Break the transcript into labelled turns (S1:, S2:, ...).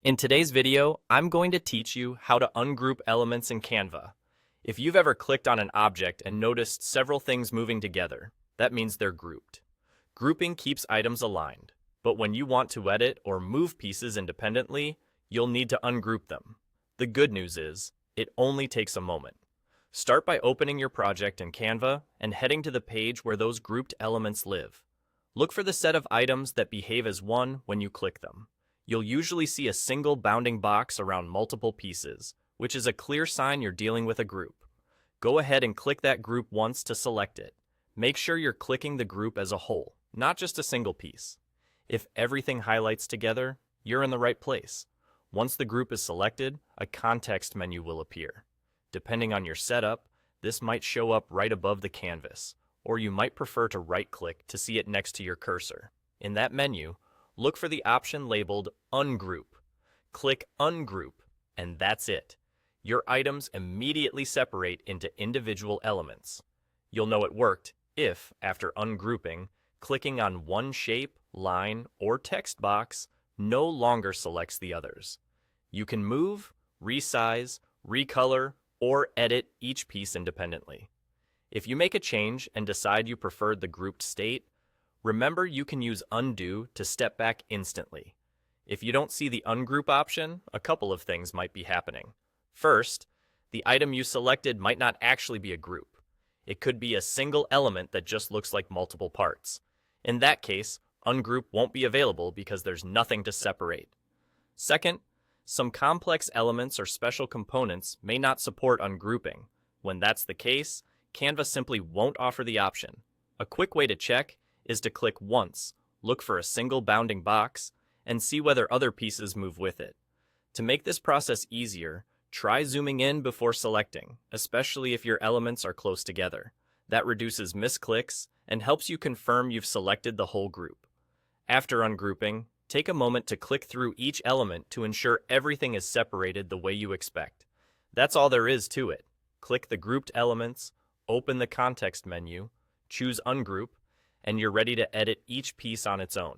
S1: In today's video, I'm going to teach you how to ungroup elements in Canva. If you've ever clicked on an object and noticed several things moving together, that means they're grouped. Grouping keeps items aligned, but when you want to edit or move pieces independently, you'll need to ungroup them. The good news is, it only takes a moment. Start by opening your project in Canva and heading to the page where those grouped elements live. Look for the set of items that behave as one when you click them. You'll usually see a single bounding box around multiple pieces, which is a clear sign you're dealing with a group. Go ahead and click that group once to select it. Make sure you're clicking the group as a whole, not just a single piece. If everything highlights together, you're in the right place. Once the group is selected, a context menu will appear. Depending on your setup, this might show up right above the canvas, or you might prefer to right-click to see it next to your cursor. In that menu, look for the option labeled Ungroup. Click Ungroup, and that's it. Your items immediately separate into individual elements. You'll know it worked if, after ungrouping, clicking on one shape, line, or text box no longer selects the others. You can move, resize, recolor, or edit each piece independently. If you make a change and decide you preferred the grouped state, remember you can use Undo to step back instantly. If you don't see the Ungroup option, a couple of things might be happening. First, the item you selected might not actually be a group. It could be a single element that just looks like multiple parts. In that case, Ungroup won't be available because there's nothing to separate. Second, some complex elements or special components may not support ungrouping. When that's the case, Canva simply won't offer the option. A quick way to check is to click once, look for a single bounding box, and see whether other pieces move with it. To make this process easier, try zooming in before selecting, especially if your elements are close together. That reduces misclicks and helps you confirm you've selected the whole group. After ungrouping, take a moment to click through each element to ensure everything is separated the way you expect. That's all there is to it. Click the grouped elements, open the context menu, choose Ungroup, and you're ready to edit each piece on its own.